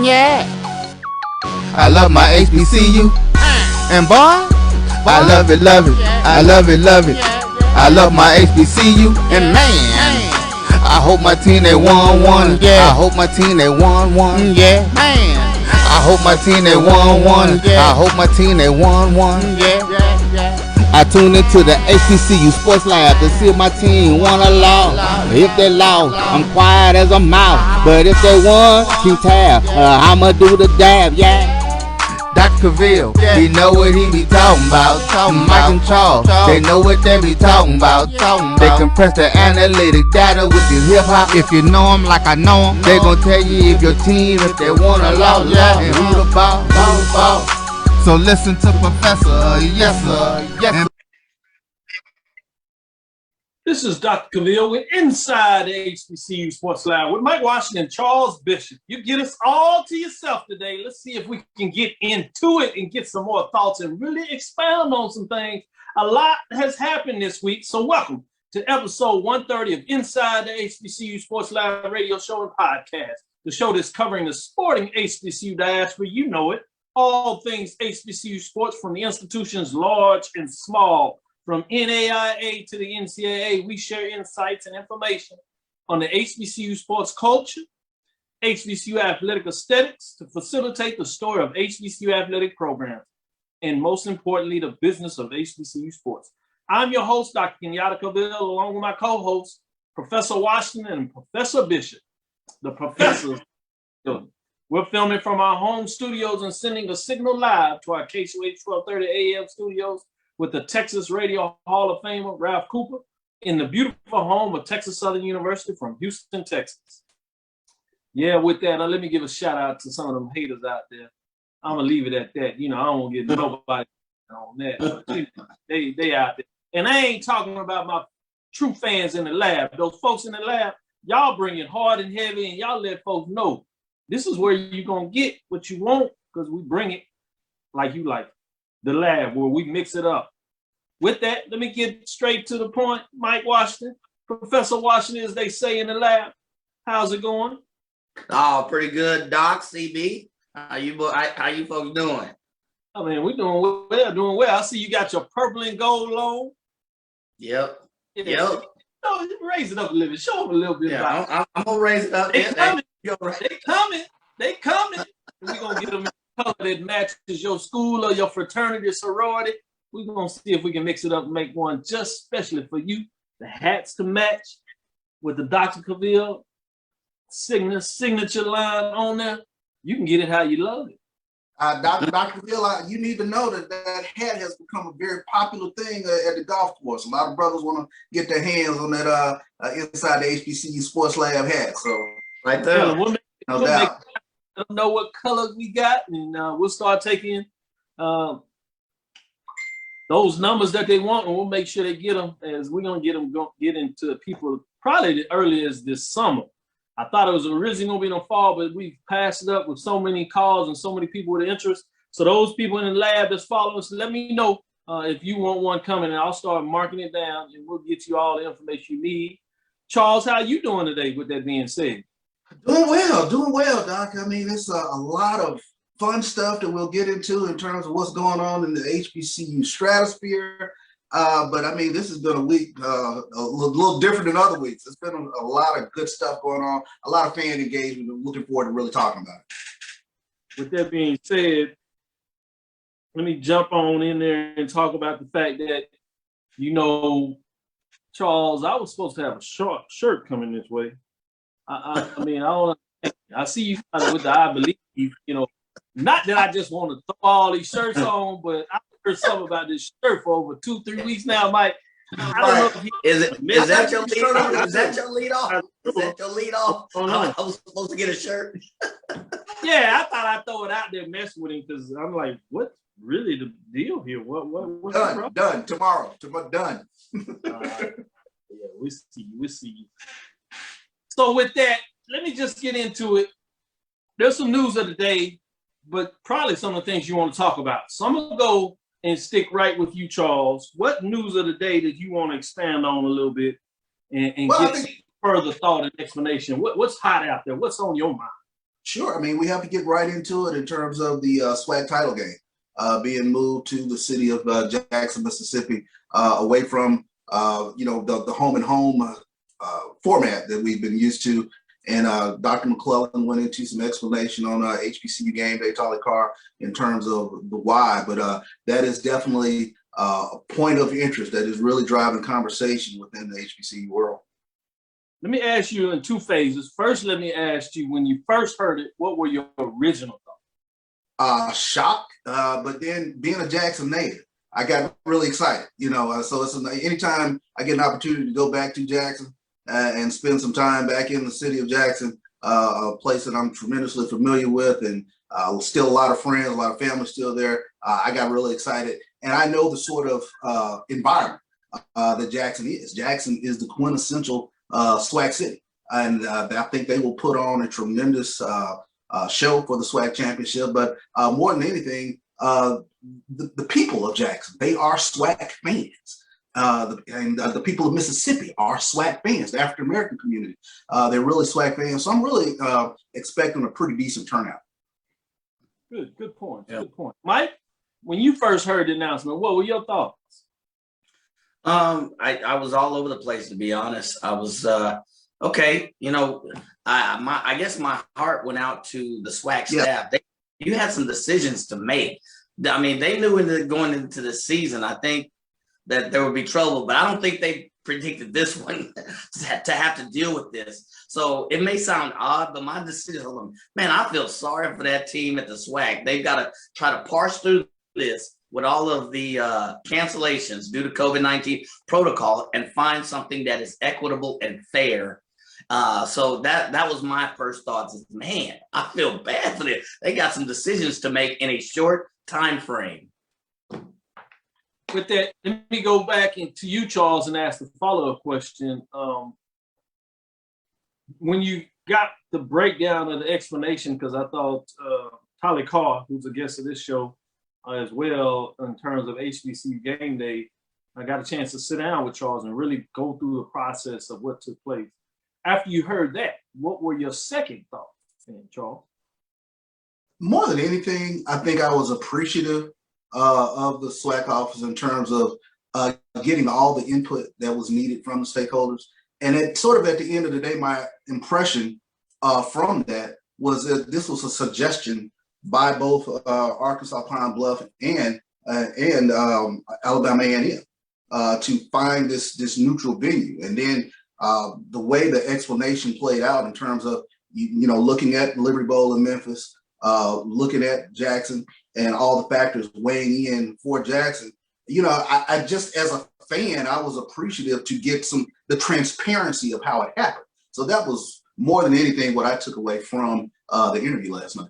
Yeah. I love my HBCU. And boy, I love it, love it. I love it, love it. I love my HBCU. And man, I hope my team they won one. Yeah. I hope my team they won one. Yeah. Man, I hope my team they won one. I hope my team they won one. Yeah. I tune into the HBCU Sports Lab to see if my team won or lost. If they lost, I'm quiet as a mouse. But if they won, keep tab. I'ma do the dab, yeah. Dr. Cavil, he know what he be talking about. Mike and Charles, they know what they be talking about. They compress the analytic data with the hip hop. If you know them like I know them, they gon' tell you if your team, if they won or lost, and who the ball. So listen to Professor, yes sir, yes sir. This is Dr. Cavil. We're inside the HBCU Sports Lab with Mike Washington, Charles Bishop. You get us all to yourself today. Let's see if we can get into it and get some more thoughts and really expound on some things. A lot has happened this week, so welcome to episode 130 of Inside the HBCU Sports Lab radio show and podcast, the show that's covering the sporting HBCU diaspora. You know it, all things HBCU sports from the institutions large and small. From NAIA to the NCAA, we share insights and information on the HBCU sports culture, HBCU athletic aesthetics to facilitate the story of HBCU athletic programs, and most importantly, the business of HBCU sports. I'm your host, Dr. Kenyatta Cavil, along with my co-hosts, Professor Washington and Professor Bishop. The professors, we're filming from our home studios and sending a signal live to our KSUH 1230 AM studios with the Texas Radio Hall of Famer, Ralph Cooper, in the beautiful home of Texas Southern University from Houston, Texas. Yeah, with that, let me give a shout out to some of them haters out there. I'm gonna leave it at that. You know, I don't want to get nobody on that. But, they out there. And I ain't talking about my true fans in the lab. Those folks in the lab, y'all bring it hard and heavy and y'all let folks know this is where you're gonna get what you want because we bring it like you like. The lab where we mix it up. With that, let me get straight to the point. Mike Washington, Professor Washington, as they say in the lab. How's it going? Oh, pretty good, Doc. CB, how you folks doing? I mean, we're doing well. I see you got your purple and gold on. Yep. Yeah. Yep. No, raise it up a little bit. Show them a little bit. Yeah, I'm gonna raise it up. They coming. We're gonna get them color that matches your school or your fraternity, sorority. We're gonna see if we can mix it up and make one just specially for you. The hats to match with the Dr. Cavil signature line on there. You can get it how you love it. Dr. Cavil, you need to know that hat has become a very popular thing at the golf course. A lot of brothers want to get their hands on that inside the HBCU Sports Lab hat. So right there, no doubt. Let them know what colors we got, and we'll start taking those numbers that they want, and we'll make sure they get them. As we're gonna get into people probably as early as this summer. I thought it was originally gonna be in the fall, but we passed it up with so many calls and so many people with interest. So those people in the lab that's following us, let me know if you want one coming, and I'll start marking it down, and we'll get you all the information you need. Charles, how you doing today? With that being said. Doing well, Doc. I mean, it's a lot of fun stuff that we'll get into in terms of what's going on in the HBCU stratosphere. But I mean, this has been a week a little different than other weeks. It's been a lot of good stuff going on, a lot of fan engagement. I'm looking forward to really talking about it. With that being said, let me jump on in there and talk about the fact that, you know, Charles, I was supposed to have a short shirt coming this way. I mean, I see you with the I believe, you know, not that I just want to throw all these shirts on, but I heard something about this shirt for over 2-3 weeks now, Mike. I don't know if is that your lead off? Is that your lead off? Is that your lead off? I was supposed to get a shirt. Yeah, I thought I'd throw it out there and mess with him because I'm like, what's really the deal here? What's done tomorrow. Done. Yeah, we'll see. So with that, let me just get into it. There's some news of the day, but probably some of the things you want to talk about. So I'm going to go and stick right with you, Charles. What news of the day did you want to expand on a little bit and get some further thought and explanation? What's hot out there? What's on your mind? Sure. I mean, we have to get right into it in terms of the SWAC title game being moved to the city of Jackson, Mississippi, away from the home and home format that we've been used to. And Dr. McClellan went into some explanation on HBCU game day, Tolly Carr, in terms of the why. But that is definitely a point of interest that is really driving conversation within the HBCU world. Let me ask you in two phases. First, let me ask you, when you first heard it, what were your original thoughts? Shock, but then being a Jackson native, I got really excited. So it's anytime I get an opportunity to go back to Jackson and spend some time back in the city of Jackson, a place that I'm tremendously familiar with, and still a lot of friends, a lot of family still there. I got really excited, and I know the sort of environment that Jackson is. Jackson is the quintessential SWAC city, and I think they will put on a tremendous show for the SWAC Championship. But more than anything, the people of Jackson, they are SWAC fans. The people of Mississippi are SWAC fans. The African American community, they're really SWAC fans. So I'm really expecting a pretty decent turnout. Good point. Yep. Good point. Mike, when you first heard the announcement, what were your thoughts? I was all over the place, to be honest. I was okay. I guess my heart went out to the SWAC staff. You had some decisions to make. I mean, they knew going into the season, I think, that there would be trouble, but I don't think they predicted this one to have to deal with this. So it may sound odd, but my decision, man, I feel sorry for that team at the SWAC. They've got to try to parse through this with all of the cancellations due to COVID-19 protocol and find something that is equitable and fair. So that was my first thoughts is, man, I feel bad for them. They got some decisions to make in a short time frame. With that, let me go back into you, Charles, and ask the follow-up question. When you got the breakdown of the explanation, because I thought Tolly Carr, who's a guest of this show as well, in terms of HBCU game day, I got a chance to sit down with Charles and really go through the process of what took place. After you heard that, what were your second thoughts, Charles? More than anything, I think I was appreciative of the SWAC office in terms of getting all the input that was needed from the stakeholders. And at the end of the day, my impression from that was that this was a suggestion by both Arkansas Pine Bluff and Alabama A&M to find this neutral venue. And then the way the explanation played out in terms of looking at Liberty Bowl in Memphis, looking at Jackson, and all the factors weighing in for Jackson, I just, as a fan, I was appreciative to get the transparency of how it happened. So that was more than anything what I took away from the interview last night.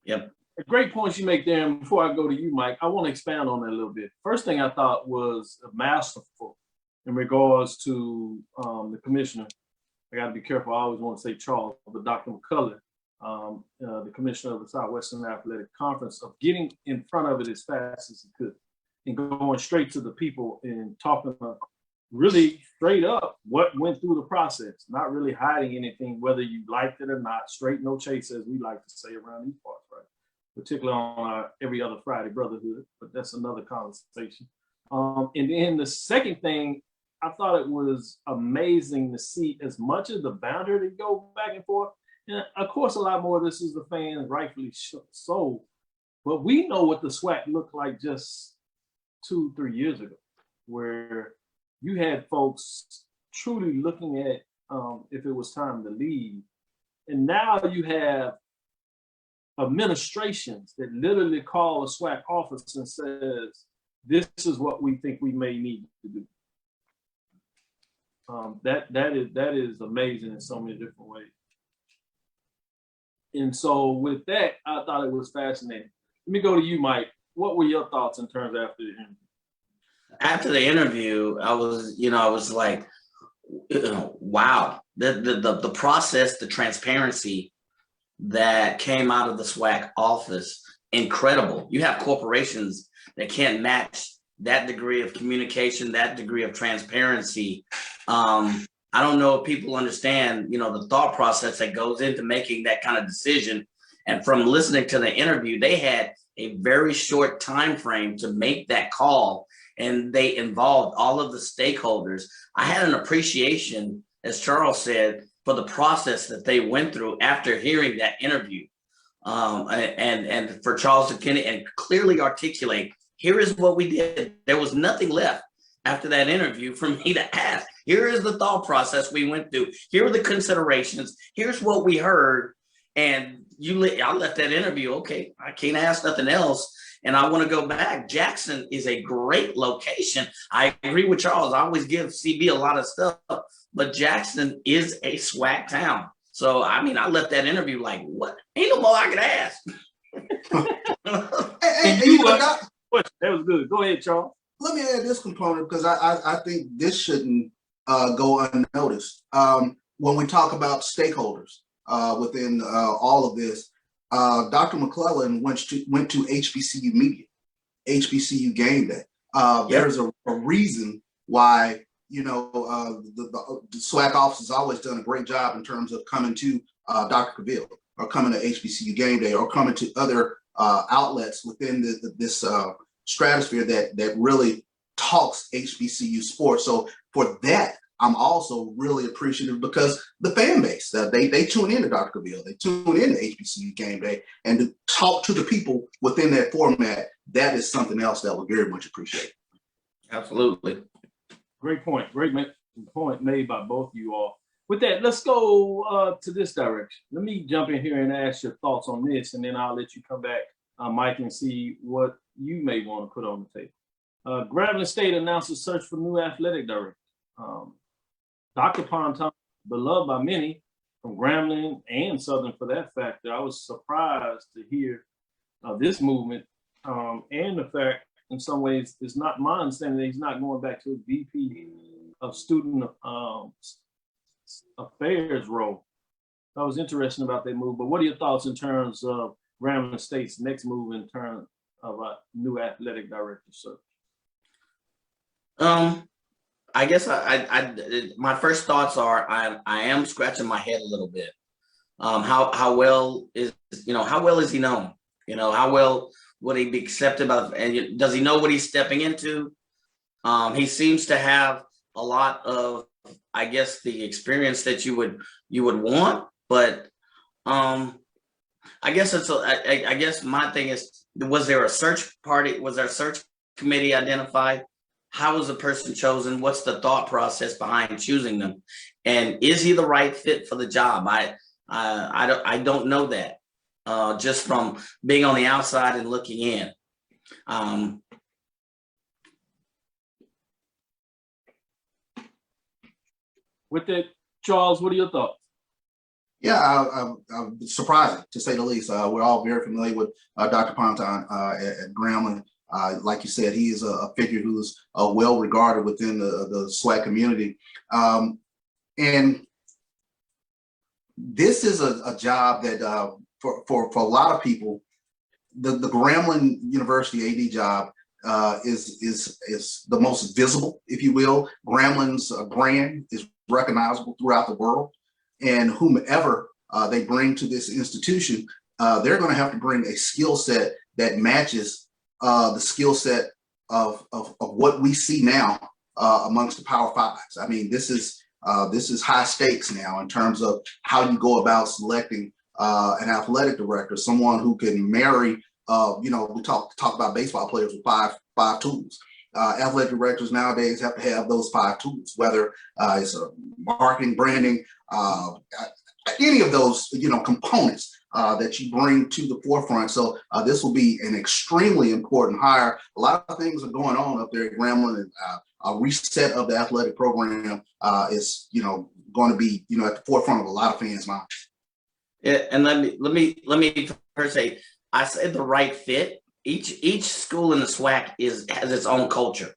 Yep. Great points you make there. And before I go to you, Mike, I want to expand on that a little bit. First thing I thought was masterful in regards to the commissioner. I got to be careful. I always want to say Charles, but Dr. McCullough, the commissioner of the Southwestern Athletic Conference, of getting in front of it as fast as he could and going straight to the people and talking really straight up what went through the process, not really hiding anything, whether you liked it or not, straight no chase, as we like to say around these parts, right? Particularly on our every other Friday brotherhood, but that's another conversation. And then the second thing, I thought it was amazing to see as much of the boundary to go back and forth. And of course, a lot more of this is the fans, rightfully so. But we know what the SWAC looked like just 2-3 years ago, where you had folks truly looking at if it was time to leave. And now you have administrations that literally call a SWAC office and says, this is what we think we may need to do. That is amazing in so many different ways. And so with that, I thought it was fascinating. Let me go to you, Mike. What were your thoughts in terms after the interview? After the interview, I was like, wow, the process, the transparency that came out of the SWAC office, incredible. You have corporations that can't match that degree of communication, that degree of transparency. I don't know if people understand, the thought process that goes into making that kind of decision. And from listening to the interview, they had a very short time frame to make that call, and they involved all of the stakeholders. I had an appreciation, as Charles said, for the process that they went through after hearing that interview, and for Charles to and clearly articulate, here is what we did. There was nothing left after that interview for me to ask. Here is the thought process we went through. Here are the considerations. Here's what we heard. And I left that interview. Okay, I can't ask nothing else. And I want to go back. Jackson is a great location. I agree with Charles. I always give CB a lot of stuff, but Jackson is a SWAC town. So, I mean, I left that interview like, what? Ain't no more I could ask. That was good. Go ahead, Charles. Let me add this component, because I think this shouldn't go unnoticed. When we talk about stakeholders within all of this, Dr. McClellan went to HBCU media, HBCU game day. There's a reason why, the SWAC office has always done a great job in terms of coming to Dr. Cavil, or coming to HBCU game day, or coming to other outlets within this stratosphere that really talks HBCU sports. So for that, I'm also really appreciative, because the fan base, they tune into Dr. Cavil, they tune into HBCU game day, and to talk to the people within that format, that is something else that we very much appreciate. Absolutely. Great point. Great point made by both of you all. With that, let's go to this direction. Let me jump in here and ask your thoughts on this, and then I'll let you come back, Mike, and see what you may want to put on the table. Grambling State announced a search for new athletic director. Dr. Ponton, beloved by many from Grambling and Southern for that factor, I was surprised to hear this movement, and the fact, in some ways, it's not my understanding that he's not going back to a VP of student affairs role. I was interested about that move, but what are your thoughts in terms of Grambling State's next move in terms of a new athletic director search? I guess my first thoughts are I am scratching my head a little bit. How well is he known? How well would he be accepted by, and does he know what he's stepping into? He seems to have a lot of, I guess, the experience that you would want, but I guess I guess my thing is, was there a search party? Was there a search committee identified? How was the person chosen? What's the thought process behind choosing them? And is he the right fit for the job? I don't know that, just from being on the outside and looking in. With that, Charles, what are your thoughts? Yeah, surprising, to say the least. We're all very familiar with Dr. Ponton at Grambling. Like you said, he is a figure who's well regarded within the SWAC community. And this is a job that for a lot of people, the Grambling University AD job is the most visible, if you will. Grambling's brand is recognizable throughout the world, and whomever they bring to this institution, they're going to have to bring a skill set that matches the skill set of what we see now amongst the Power Fives. I mean, this is high stakes now in terms of how you go about selecting an athletic director, someone who can marry. We talk about baseball players with five tools. Athletic directors nowadays have to have those 5 tools, whether it's marketing, branding, any of those components that you bring to the forefront. So this will be an extremely important hire. A lot of things are going on up there at Grambling, and a reset of the athletic program is going to be at the forefront of a lot of fans' minds. Yeah, and let me first say, I said the right fit. Each school in the SWAC has its own culture.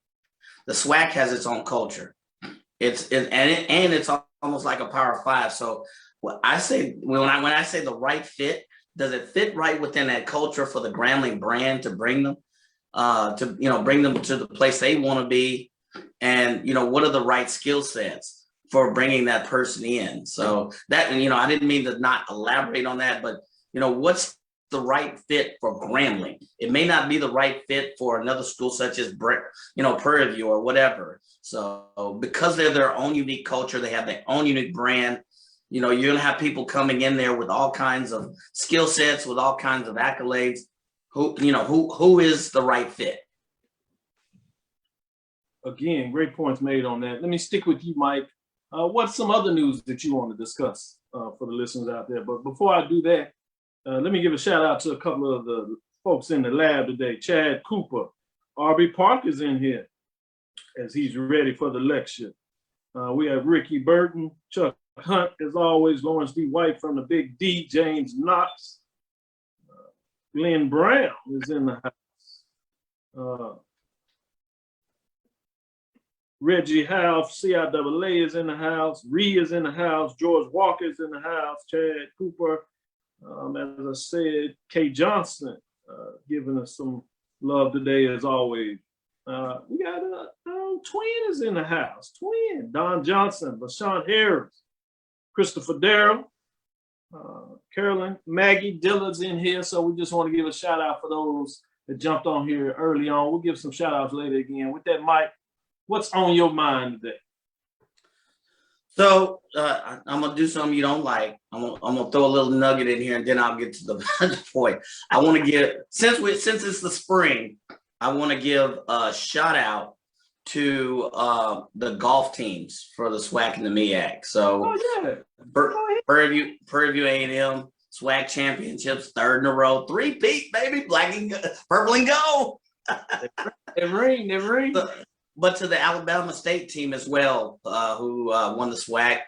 The SWAC has its own culture. It's almost like a Power 5. So what I say when I say the right fit, does it fit right within that culture for the Grambling brand to bring them bring them to the place they want to be, and what are the right skill sets for bringing that person in. So that, you know, I didn't mean to not elaborate on that, but, you know, what's the right fit for Grambling? It may not be the right fit for another school such as, you know, Prairie View or whatever. So because they're their own unique culture, they have their own unique brand. You know, you're gonna have people coming in there with all kinds of skill sets, with all kinds of accolades. Who is the right fit? Again, great points made on that. Let me stick with you, Mike. What's some other news that you want to discuss for the listeners out there? But before I do that, let me give a shout out to a couple of the folks in the lab today. Chad Cooper, RB Park is in here as he's ready for the lecture. We have Ricky Burton, Chuck Hunt, as always, Lawrence D. White from the Big D, James Knox, Glenn Brown is in the house. Reggie House, CIAA is in the house. Ree is in the house. George Walker is in the house. Chad Cooper, as I said, Kay Johnson giving us some love today, as always. We got Twin is in the house. Twin, Don Johnson, LaShawn Harris, Christopher Darrell, Carolyn, Maggie Dillard's in here. So we just want to give a shout out for those that jumped on here early on. We'll give some shout outs later again. With that, Mike, what's on your mind today? So I'm gonna do something you don't like. I'm gonna throw a little nugget in here, and then I'll get to the point. I want to give, since it's the spring, I want to give a shout out to the golf teams for the SWAC and the MEAC. So Prairie View A&M SWAC Championships, third in a row, three-peat, baby, black and purple and gold. Never. But to the Alabama State team as well, who won the SWAC,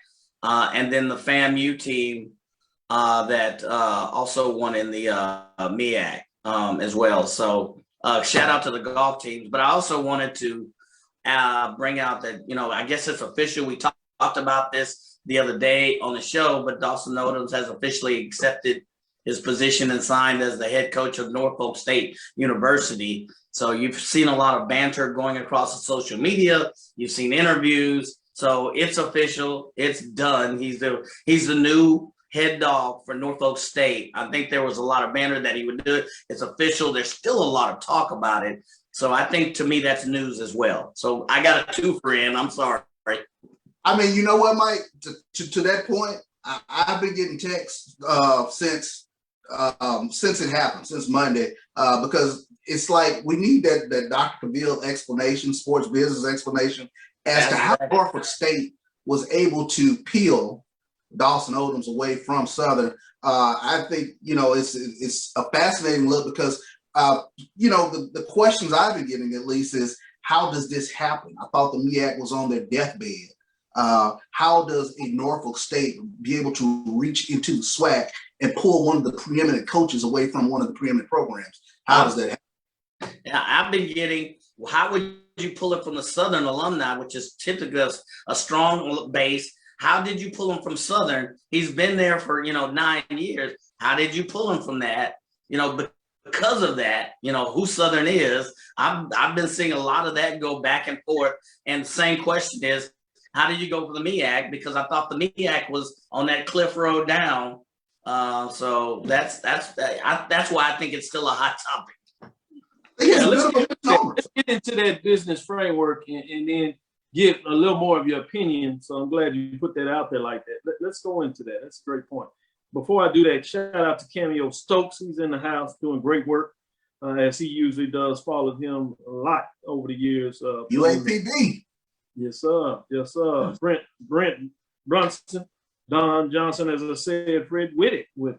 and then the FAMU team that also won in the MEAC as well. So shout out to the golf teams. But I also wanted to bring out that, you know, I guess it's official. We talked about this the other day on the show, but Dawson Odoms has officially accepted his position and signed as the head coach of Norfolk State University. So you've seen a lot of banter going across the social media. You've seen interviews. So it's official. It's done. He's the new head dog for Norfolk State. I think there was a lot of banter that he would do it. It's official. There's still a lot of talk about it. So I think, to me, that's news as well. So I got a two for him. I'm sorry. I mean, you know what, Mike? To that point, I've been getting texts since it happened, since Monday, because it's like we need that Dr. Cavil explanation, sports business explanation, as to how Norfolk State was able to peel Dawson Odoms away from Southern. I think, you know, it's a fascinating look because, you know, the questions I've been getting at least is, how does this happen? I thought the MEAC was on their deathbed. How does a Norfolk State be able to reach into the SWAC and pull one of the preeminent coaches away from one of the preeminent programs? How does that happen? Yeah, I've been getting, how would you pull it from the Southern alumni, which is typically a strong base? How did you pull him from Southern? He's been there for, you know, 9 years. How did you pull him from that? You know, because of that, you know, who Southern is. I've been seeing a lot of that go back and forth. And the same question is, how did you go for the MEAC? Because I thought the MEAC was on that cliff road down. So that's why I think it's still a hot topic. Yeah, let's get into that business framework and then give a little more of your opinion. So I'm glad you put that out there like that. Let's go into that. That's a great point. Before I do that, shout out to Cameo Stokes. He's in the house doing great work, as he usually does. Followed him a lot over the years. UAPB. Yes, sir. Yes, sir. Brent Brunson, Don Johnson, as I said, Fred Whittick with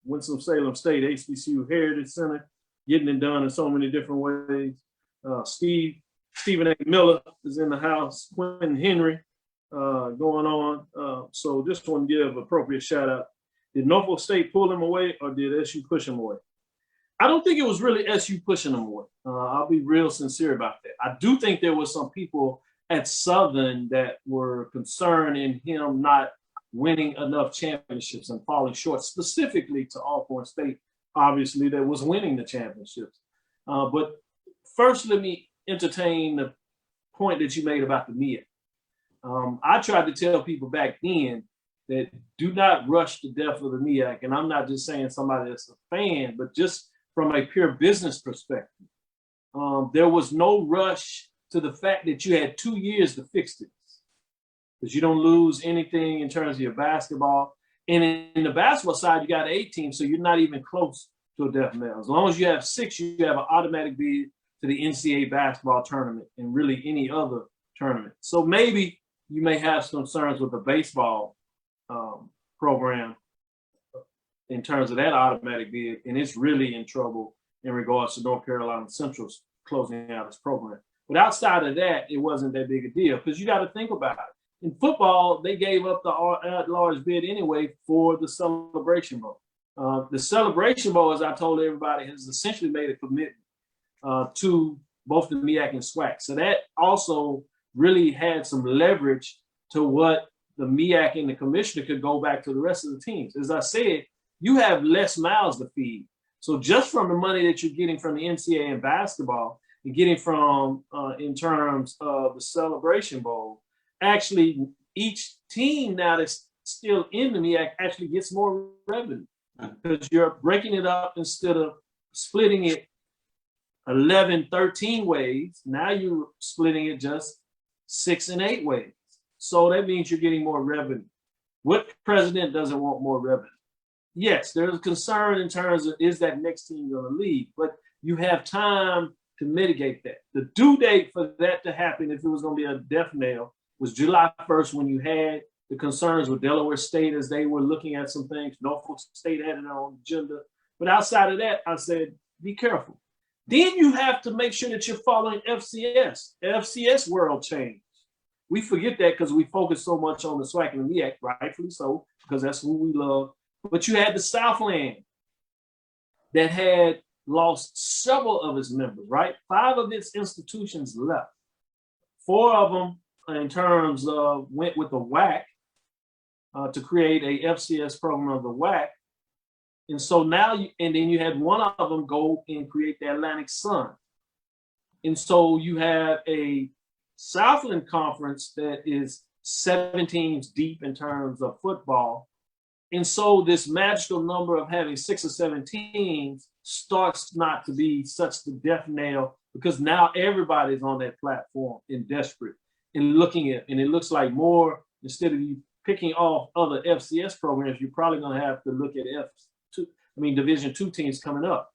Winston-Salem State, HBCU Heritage Center, getting it done in so many different ways. Stephen A. Miller is in the house. Quentin Henry going on. So just want to give appropriate shout out. Did Norfolk State pull him away, or did SU push him away? I don't think it was really SU pushing him away. I'll be real sincere about that. I do think there were some people at Southern that were concerned in him not winning enough championships and falling short, specifically to Alcorn State, obviously, that was winning the championships. But first, let me entertain the point that you made about the MEAC. I tried to tell people back then that do not rush the death of the MEAC. And I'm not just saying somebody that's a fan, but just from a pure business perspective. There was no rush to the fact that you had 2 years to fix this, because you don't lose anything in terms of your basketball. And in the basketball side, you got 8 teams, so you're not even close to a death knell. As long as you have 6, you have an automatic bid to the NCAA basketball tournament and really any other tournament. So maybe you may have some concerns with the baseball program in terms of that automatic bid, and it's really in trouble in regards to North Carolina Central's closing out its program. But outside of that, it wasn't that big a deal, because you got to think about it. In football, they gave up the at-large bid anyway for the Celebration Bowl. The Celebration Bowl, as I told everybody, has essentially made a commitment to both the MEAC and SWAC. So that also really had some leverage to what the MEAC and the commissioner could go back to the rest of the teams. As I said, you have less mouths to feed. So just from the money that you're getting from the NCAA in basketball and getting from in terms of the Celebration Bowl, actually each team now that's still in the MEAC actually gets more revenue, because you're breaking it up instead of splitting it 11, 13 ways. Now you're splitting it just 6 and 8 ways. So that means you're getting more revenue. What president doesn't want more revenue? Yes, there's a concern in terms of, is that next team going to leave? But you have time to mitigate that. The due date for that to happen, if it was going to be a death knell, was July 1st, when you had the concerns with Delaware State as they were looking at some things. Norfolk State had it on agenda. But outside of that, I said, be careful. Then you have to make sure that you're following FCS. FCS world change. We forget that because we focus so much on the SWAC and the MEAC, rightfully so, because that's who we love. But you had the Southland that had lost several of its members, right? 5 of its institutions left. 4 of them, in terms of, went with the WAC to create a FCS program of the WAC. And so now, and then you had 1 of them go and create the Atlantic Sun. And so you have a Southland Conference that is 7 teams deep in terms of football. And so this magical number of having 6 or 7 teams starts not to be such the death knell, because now everybody's on that platform and desperate and looking at, and it looks like more, instead of you picking off other FCS programs, you're probably going to have to look at Division II teams coming up.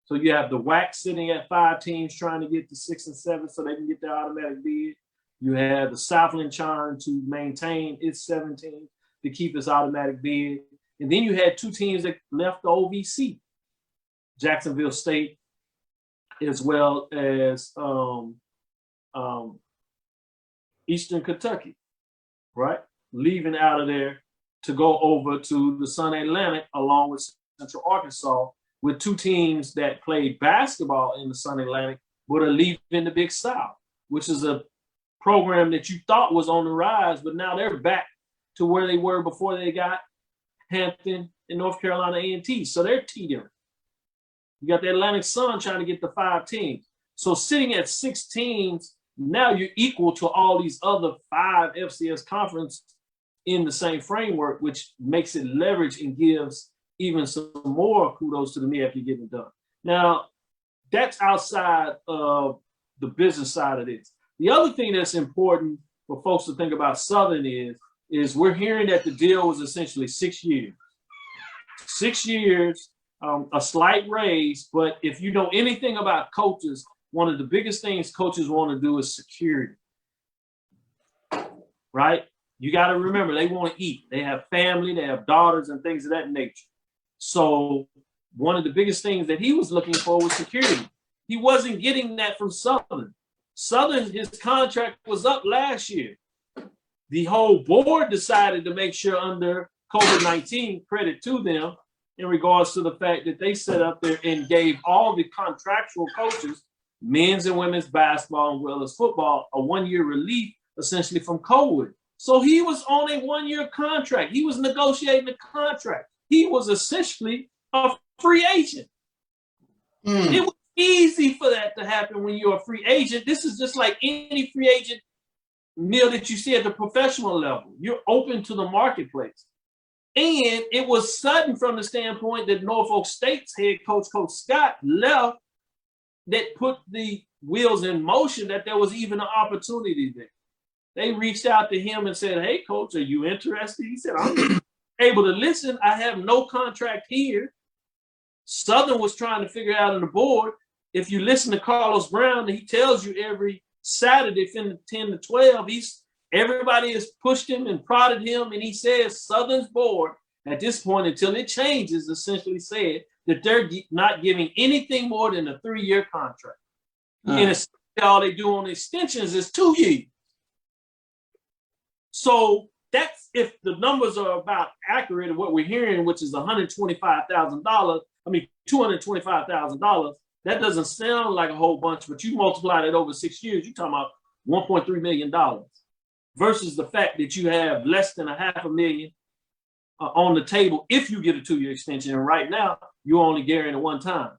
So you have the WAC sitting at 5 teams trying to get to 6 and 7 so they can get their automatic bid. You have the Southland trying to maintain its 7 teams to keep its automatic bid. And then you had 2 teams that left the OVC, Jacksonville State, as well as Eastern Kentucky, right? Leaving out of there to go over to the Sun Atlantic along with Central Arkansas, with 2 teams that played basketball in the Sun Atlantic, but are leaving the Big South, which is a program that you thought was on the rise, but now they're back to where they were before they got Hampton and North Carolina A&T. So they're teetering. You got the Atlantic Sun trying to get the 5 teams. So sitting at 6 teams, now you're equal to all these other 5 FCS conferences in the same framework, which makes it leverage and gives even some more kudos to the MEAC you're getting done. Now, that's outside of the business side of this. The other thing that's important for folks to think about Southern is we're hearing that the deal was essentially 6 years. 6 years, a slight raise, but if you know anything about coaches, one of the biggest things coaches want to do is security, right? You got to remember, they want to eat. They have family, they have daughters and things of that nature. So one of the biggest things that he was looking for was security. He wasn't getting that from Southern. Southern, his contract was up last year. The whole board decided to make sure under COVID-19, credit to them, in regards to the fact that they set up there and gave all the contractual coaches, men's and women's basketball as well as football, a 1-year relief essentially from COVID. So he was on a 1-year contract. He was negotiating a contract. He was essentially a free agent. It was easy for that to happen when you're a free agent. This is just like any free agent meal that you see at the professional level. You're open to the marketplace. And it was sudden from the standpoint that Norfolk State's head coach, Coach Scott, left, that put the wheels in motion that there was even an opportunity there. They reached out to him and said, hey, coach, are you interested? He said, I'm able to listen. I have no contract here. Southern was trying to figure out on the board. If you listen to Carlos Brown, he tells you every Saturday from 10 to 12, everybody has pushed him and prodded him, and he says Southern's board at this point, until it changes, essentially said that they're not giving anything more than a 3-year contract. And all they do on extensions is 2 years. So that's, if the numbers are about accurate of what we're hearing, which is $125,000, I mean $225,000, that doesn't sound like a whole bunch, but you multiply that over 6 years, you're talking about $1.3 million versus the fact that you have less than $500,000 on the table if you get a 2-year extension. And right now, you're only guaranteed one time.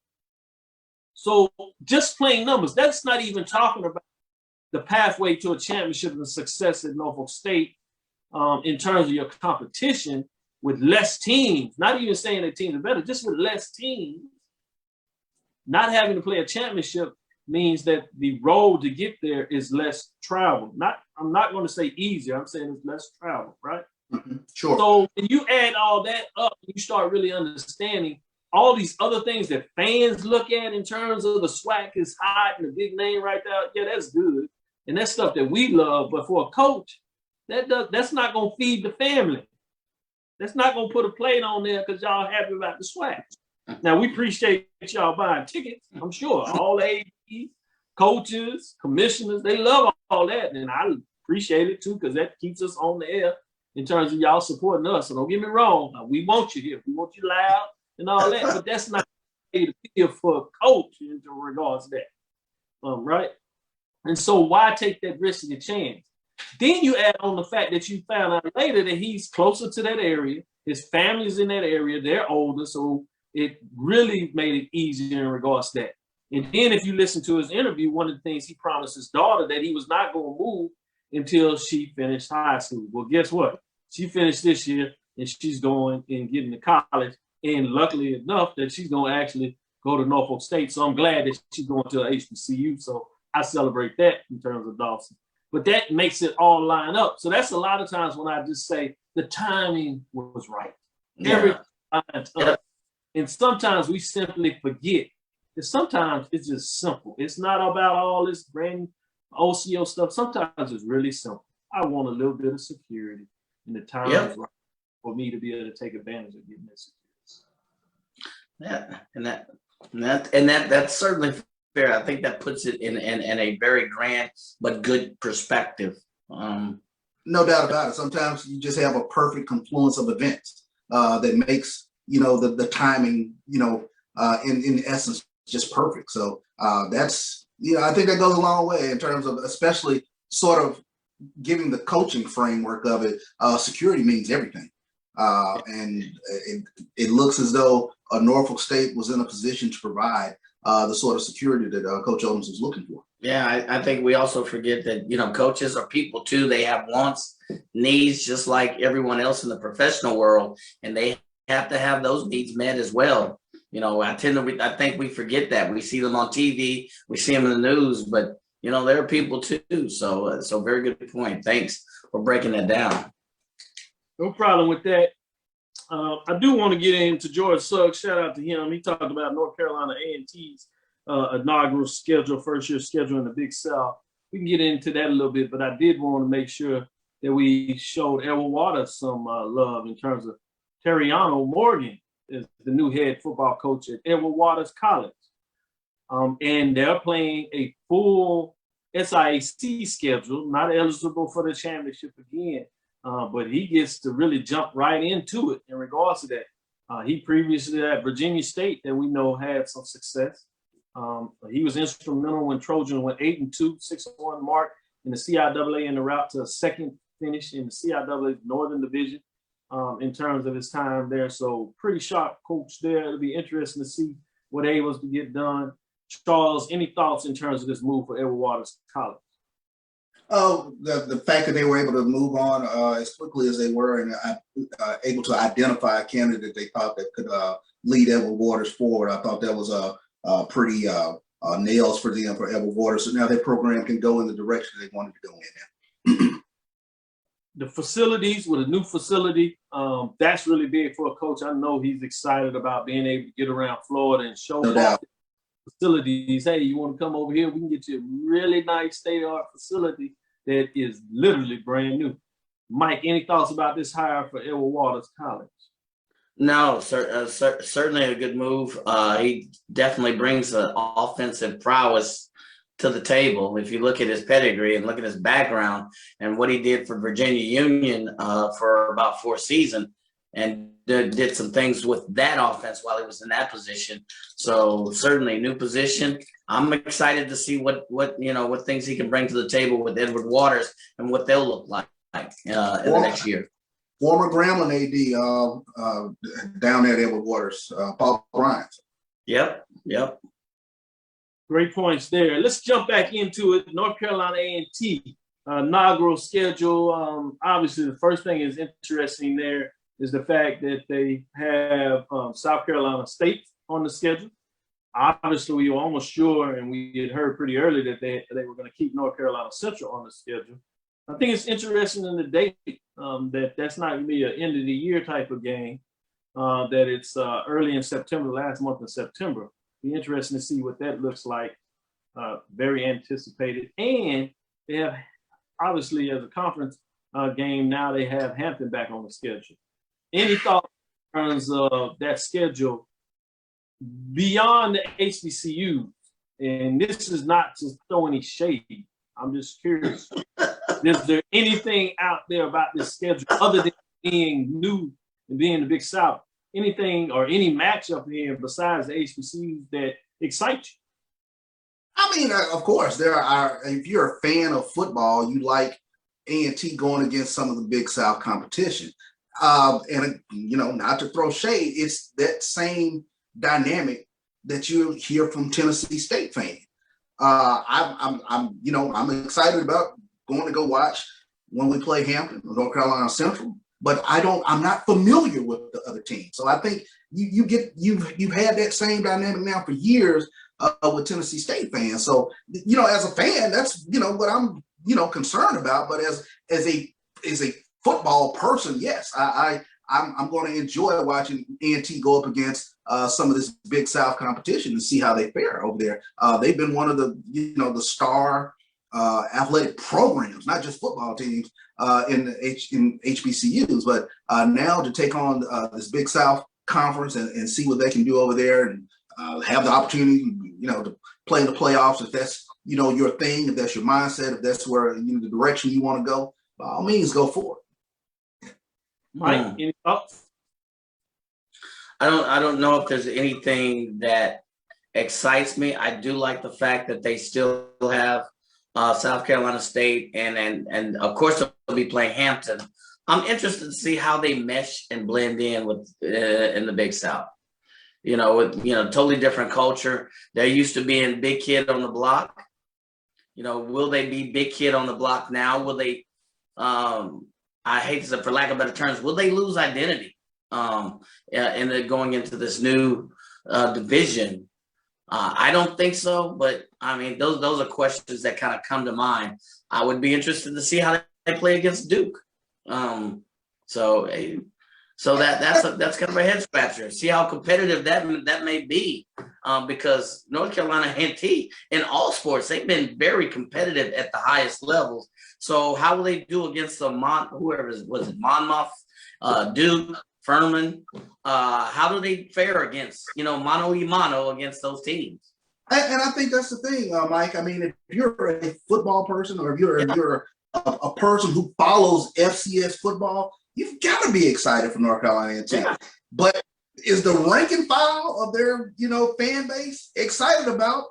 So just plain numbers, that's not even talking about the pathway to a championship and success at Norfolk State in terms of your competition with less teams, not even saying that teams are better, just with less teams. Not having to play a championship means that the road to get there is less travel. I'm not going to say easier, I'm saying it's less travel, right? Sure. So when you add all that up, you start really understanding all these other things that fans look at in terms of the SWAC is hot and the big name right there. Yeah, that's good. And that's stuff that we love. But for a coach, that's not going to feed the family. That's not going to put a plate on there because y'all happy about the SWAC. Now, we appreciate y'all buying tickets, I'm sure. All ADs, coaches, commissioners, they love all that. And I appreciate it, too, because that keeps us on the air in terms of y'all supporting us. So don't get me wrong. We want you here. We want you loud and all that. But that's not the feel for a coach in regards to that, right? And so why take that risk and chance? Then you add on the fact that you found out later that he's closer to that area. His family's in that area. They're older. So it really made it easier in regards to that. And then if you listen to his interview, one of the things he promised his daughter that he was not going to move until she finished high school. Well, guess what? She finished this year and she's going and getting to college. And luckily enough that she's going to actually go to Norfolk State. So I'm glad that she's going to a HBCU. So I celebrate that in terms of Dawson. But that makes it all line up. So that's a lot of times when I just say the timing was right. Every time. And sometimes we simply forget that sometimes it's just simple. It's not about all this brand OCO stuff. Sometimes it's really simple. I want a little bit of security, and the time is right for me to be able to take advantage of getting that security. That's certainly fair. I think that puts it in a very grand but good perspective. No doubt about it. Sometimes you just have a perfect confluence of events that makes the timing in essence just perfect. So that's I think that goes a long way in terms of especially sort of giving the coaching framework of it. Security means everything, and it looks as though Norfolk State was in a position to provide the sort of security that Coach Owens was looking for. Yeah, I think we also forget that, coaches are people too. They have wants, needs, just like everyone else in the professional world, and they have to have those needs met as well. I think we forget that. We see them on TV, we see them in the news, but there are people too. So very good point. Thanks for breaking that down. No problem with that. I do want to get into George Suggs. Shout out to him. He talked about North Carolina A&T's inaugural schedule, first year schedule in the Big South. We can get into that a little bit, but I did want to make sure that we showed Edward Waters some love in terms of Toriano Morgan is the new head football coach at Edward Waters College. And they're playing a full SIAC schedule, not eligible for the championship again. But he gets to really jump right into it in regards to that. He previously at Virginia State that we know had some success. He was instrumental when Trojan went 8-2, 6-1 mark in the CIAA and the route to a second finish in the CIAA Northern Division in terms of his time there. So pretty sharp coach there. It'll be interesting to see what they was to get done. Charles, any thoughts in terms of this move for Edward Waters College? Oh, the fact that they were able to move on as quickly as they were and able to identify a candidate they thought that could lead Edward Waters forward. I thought that was a pretty nails for them for Edward Waters. So now their program can go in the direction they wanted to go in. The facilities with a new facility, that's really big for a coach. I know he's excited about being able to get around Florida and show off facilities. Hey, you want to come over here? We can get you a really nice state-of-the-art facility that is literally brand new. Mike, any thoughts about this hire for Edward Waters College? No, certainly a good move. He definitely brings an offensive prowess to the table. If you look at his pedigree and look at his background and what he did for Virginia Union for about 4 seasons, and did some things with that offense while he was in that position. So certainly new position. I'm excited to see what things he can bring to the table with Edward Waters and what they'll look like in the next year. Former Grambling AD down there at Edward Waters, Paul Bryant. Yep. Great points there. Let's jump back into it. North Carolina A&T inaugural schedule. Obviously, the first thing is interesting there is the fact that they have South Carolina State on the schedule. Obviously, we were almost sure, and we had heard pretty early that they were going to keep North Carolina Central on the schedule. I think it's interesting in the date that's not going to be an end of the year type of game, that it's early in September, last month in September. Be interesting to see what that looks like. Very anticipated. And they have, obviously, as a conference game, now they have Hampton back on the schedule. Any thoughts in terms of that schedule beyond the HBCUs? And this is not to throw any shade. I'm just curious. Is there anything out there about this schedule other than being new and being the Big South? Anything or any matchup here besides the HBCUs that excite you? I mean, of course, there are. If you're a fan of football, you like A&T going against some of the Big South competition. And not to throw shade, it's that same dynamic that you hear from Tennessee State fans. I'm excited about going to go watch when we play Hampton, North Carolina Central, but I'm not familiar with the other teams. So I think you've had that same dynamic now for years with Tennessee State fans. So as a fan, that's what I'm concerned about. But as a football person, yes, I'm going to enjoy watching A&T go up against some of this Big South competition and see how they fare over there. They've been one of the the star athletic programs, not just football teams in HBCUs, but now to take on this Big South conference and see what they can do over there and have the opportunity to play in the playoffs if that's your thing, if that's your mindset, if that's where the direction you want to go. By all means, go for it. Mike, any thoughts? I don't know if there's anything that excites me. I do like the fact that they still have South Carolina State and of course they'll be playing Hampton. I'm interested to see how they mesh and blend in with in the Big South. With totally different culture. They're used to being big kid on the block. Will they be big kid on the block now? Will they? I hate to say, for lack of better terms, will they lose identity? And then going into this new division, I don't think so. But I mean, those are questions that kind of come to mind. I would be interested to see how they play against Duke. So that's kind of a head scratcher. See how competitive that may be, because North Carolina A&T in all sports, they've been very competitive at the highest levels. So how will they do against the Monmouth, Duke, Furman? How do they fare against mano y mano against those teams? And I think that's the thing, Mike. I mean, if you're a football person or if you're a person who follows FCS football, you've got to be excited for North Carolina A&T. Yeah. But is the rank and file of their fan base excited about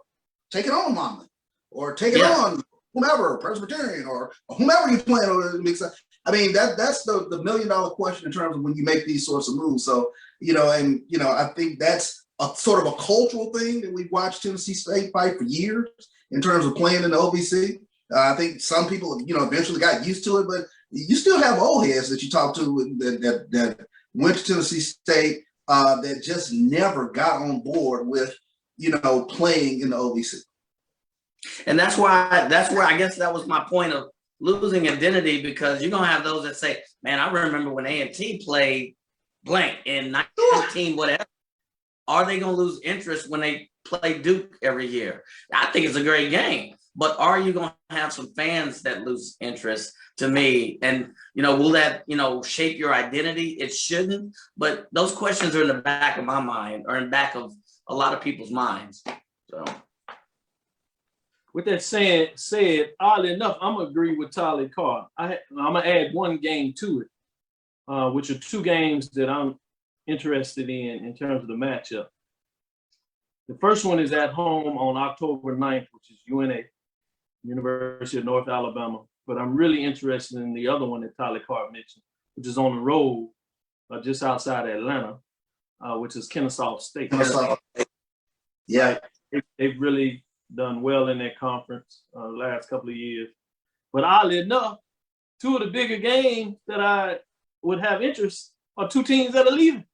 taking on Monmouth or taking on whomever, Presbyterian or whomever you plan on? I mean, that's the $1 million question in terms of when you make these sorts of moves. So I think that's a sort of a cultural thing that we've watched Tennessee State fight for years in terms of playing in the OVC. I think some people, eventually got used to it, but you still have old heads that you talk to that went to Tennessee State that just never got on board with, playing in the OVC. And that's where I guess that was my point of losing identity, because you're gonna have those that say, man, I remember when A&T played blank in 19 whatever. Are they gonna lose interest when they play Duke every year? I think it's a great game, but are you gonna have some fans that lose interest, to me? And will that shape your identity? It shouldn't, but those questions are in the back of my mind, or in the back of a lot of people's minds. So with that said, oddly enough, I'm gonna agree with Tyler Carr. I'm gonna add one game to it, which are two games that I'm interested in terms of the matchup. The first one is at home on October 9th, which is UNA, University of North Alabama. But I'm really interested in the other one that Tyler Carr mentioned, which is on the road just outside Atlanta, which is Kennesaw State. Yeah. They've really done well in that conference the last couple of years. But oddly enough, two of the bigger games that I would have interest are two teams that are leaving.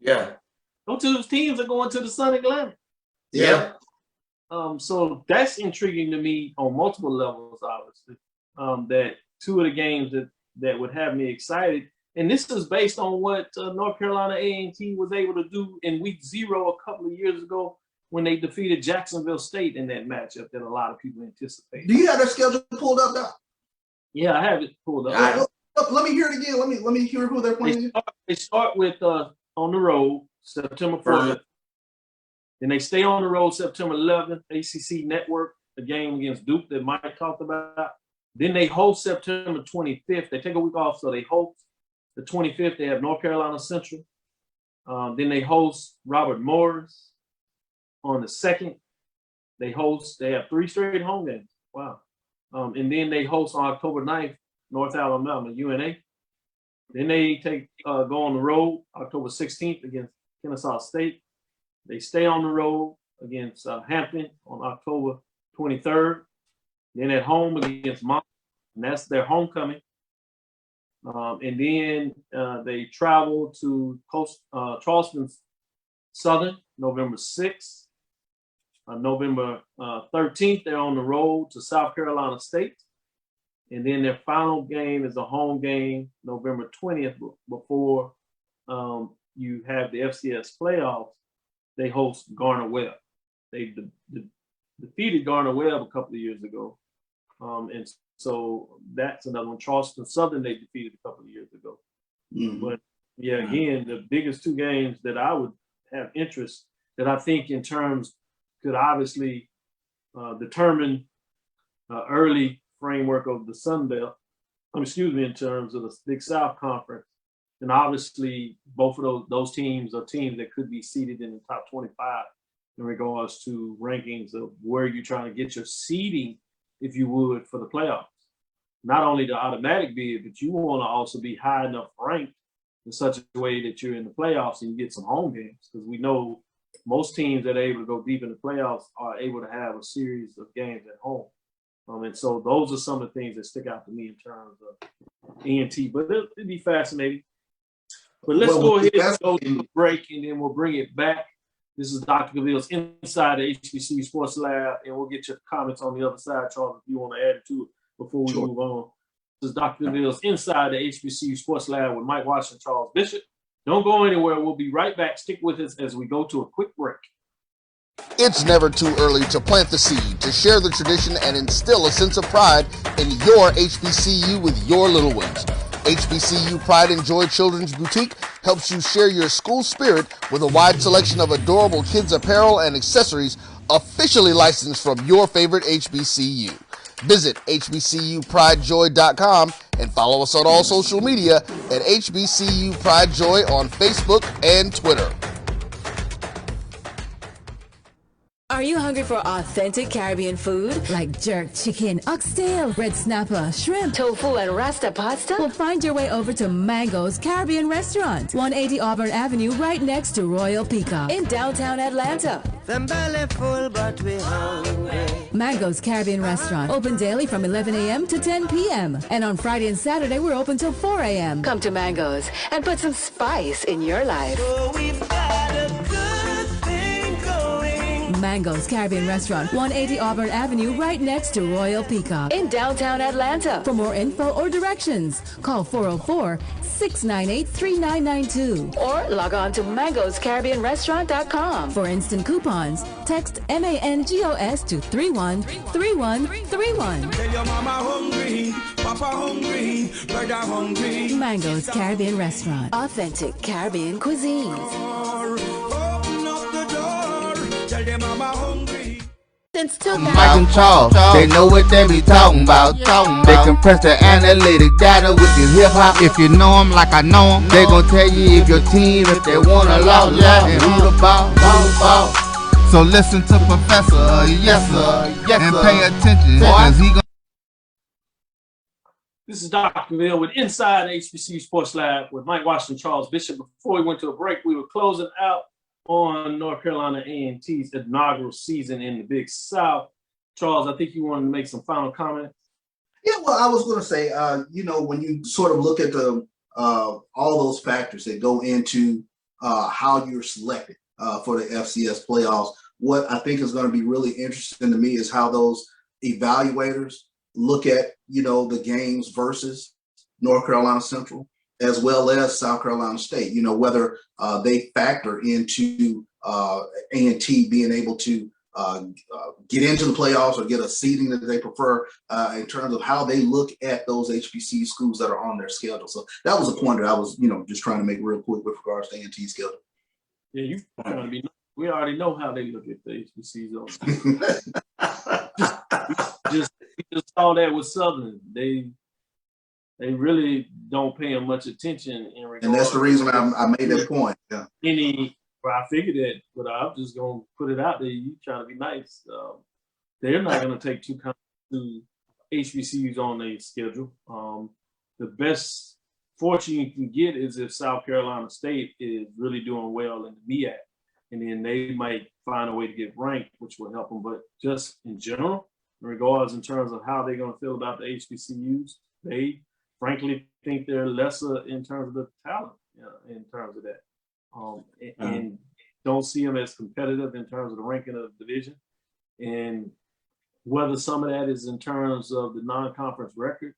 Yeah. Those two teams are going to the Sun Atlantic. Yeah. So that's intriguing to me on multiple levels, obviously. That two of the games that would have me excited. And this is based on what North Carolina A&T was able to do in week 0 a couple of years ago when they defeated Jacksonville State in that matchup that a lot of people anticipate. Do you have their schedule pulled up now? Yeah, I have it pulled up. Let me hear it again. Let me hear who they're playing. They start with on the road September 4th. Then they stay on the road September 11th, ACC Network, the game against Duke that Mike talked about. Then they host September 25th. They take a week off, so they host the 25th. They have North Carolina Central. Then they host Robert Morris on the 2nd. They have 3 straight home games. Wow. And then they host on October 9th, North Alabama, UNA. Then they go on the road October 16th against Kennesaw State. They stay on the road against Hampton on October 23rd. Then at home against Mont, and that's their homecoming. And then they travel to Charleston Southern, November 6th. November 13th, they're on the road to South Carolina State. And then their final game is a home game, November 20th, before you have the FCS playoffs. They host Garner-Webb. They defeated Garner-Webb a couple of years ago. And so that's another one. Charleston Southern, they defeated a couple of years ago. Mm-hmm. But yeah, again, the biggest two games that I would have interest, that I think in terms could obviously determine early framework of the Sun Belt, in terms of the Big South Conference. And obviously both of those teams are teams that could be seeded in the top 25 in regards to rankings of where you're trying to get your seeding, if you would, for the playoffs. Not only the automatic bid, but you want to also be high enough ranked in such a way that you're in the playoffs and you get some home games, because we know most teams that are able to go deep in the playoffs are able to have a series of games at home. And so those are some of the things that stick out to me in terms of E&T, but it'd be fascinating. But let's go ahead and go to the break, and then we'll bring it back. This is Dr. Cavil's Inside the HBCU Sports Lab, and we'll get your comments on the other side, Charles, if you want to add to it before we move on. This is Dr. Cavil's Inside the HBCU Sports Lab with Mike Washington, Charles Bishop. Don't go anywhere. We'll be right back. Stick with us as we go to a quick break. It's never too early to plant the seed, to share the tradition, and instill a sense of pride in your HBCU with your little ones. HBCU Pride and Joy Children's Boutique helps you share your school spirit with a wide selection of adorable kids apparel and accessories officially licensed from your favorite HBCU. Visit hbcupridejoy.com and follow us on all social media at HBCU Pride Joy on Facebook and Twitter. Are Are you hungry for authentic Caribbean food? Like jerk chicken, oxtail, red snapper, shrimp, tofu, and rasta pasta? Well, find your way over to Mango's Caribbean Restaurant, 180 Auburn Avenue, right next to Royal Peacock in downtown Atlanta. Them belly full, but we hungry. Mango's Caribbean Restaurant, open daily from 11 a.m. to 10 p.m. And on Friday and Saturday, we're open till 4 a.m. Come to Mango's and put some spice in your life. Oh, we've got a good thing going. Mango's Caribbean Restaurant, 180 Auburn Avenue, right next to Royal Peacock in downtown Atlanta. For more info or directions, call 404-698-3992 or log on to mangoscaribbeanrestaurant.com. For instant coupons, text MANGOS to 313131. Tell your mama hungry, papa hungry, brother hungry. Mango's Caribbean Restaurant, authentic Caribbean cuisines. Open up the door, tell your mama hungry. Since Mike and Charles, they know what they be talking about. They compress the analytic data with the hip hop. If you know them like I know them, they gon' tell you if your team, if they want to loud, and who the ball. So listen to Professor, yes sir, and pay attention, cause he gon' This is Dr. Cavil with Inside HBCU Sports Lab with Mike Washington, Charles Bishop. Before we went to a break, we were closing out on North Carolina A&T's inaugural season in the Big South. Charles, I think you wanted to make some final comments. Yeah, well, I was going to say, you know, when you sort of look at the all those factors that go into how you're selected for the FCS playoffs, what I think is going to be really interesting to me is how those evaluators look at, you know, the games versus North Carolina Central as well as South Carolina State, you know, whether they factor into A&T being able to get into the playoffs or get a seeding that they prefer in terms of how they look at those HBCU schools that are on their schedule. So that was a point that I was, you know, just trying to make real quick with regards to A&T schedule. Yeah, you trying to be. We already know how they look at the HBCUs. We just saw that with Southern. They really don't pay them much attention in regards. And that's the reason I made that point. Yeah. Well, I figured that, but I'm just gonna put it out there. You trying to be nice. They're not gonna take two HBCUs on their schedule. The best fortune you can get is if South Carolina State is really doing well in the MEAC, and then they might find a way to get ranked, which will help them. But just in general, in regards in terms of how they're gonna feel about the HBCUs, they frankly think they're lesser in terms of the talent, in terms of that. And don't see them as competitive in terms of the ranking of the division. And whether some of that is in terms of the non-conference record,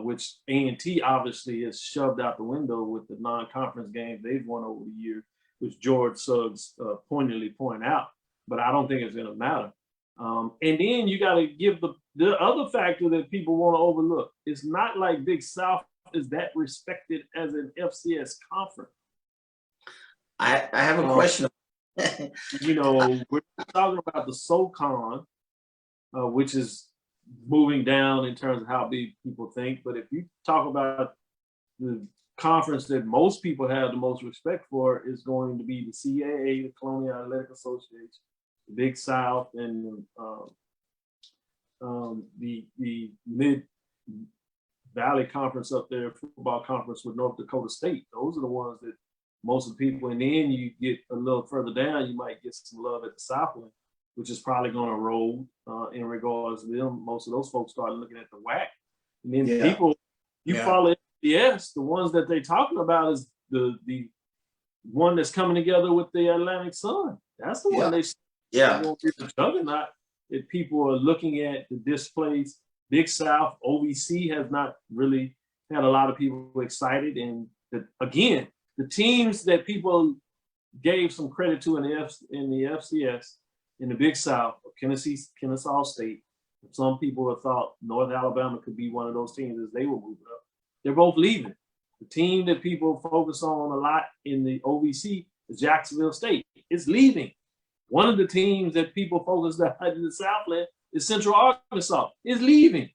which A&T obviously has shoved out the window with the non-conference games they've won over the year, which George Suggs pointedly point out, but I don't think it's gonna matter. And then you gotta give the other factor that people wanna overlook. It's not like Big South is that respected as an FCS conference. I have a question. You know, we're talking about the SoCon, which is moving down in terms of how big people think. But if you talk about the conference that most people have the most respect for, is going to be the CAA, the Colonial Athletic Association, the Big South, and the Mid-Valley Conference up there, football conference with North Dakota State. Those are the ones that most of the people, and then you get a little further down, you might get some love at the Southland, which is probably going to roll in regards to them. Most of those folks started looking at the WAC. And then people, follow FBS, the ones that they're talking about is the one that's coming together with the Atlantic Sun. That's the one they won't get the juggernaut that people are looking at, the displaced Big South. OVC has not really had a lot of people excited. And again, the teams that people gave some credit to in the FCS in the Big South, Kennesaw State. Some people have thought North Alabama could be one of those teams as they were moving up. They're both leaving. The team that people focus on a lot in the OVC is Jacksonville State. It's leaving. One of the teams that people focus on in the Southland is Central Arkansas. It's leaving.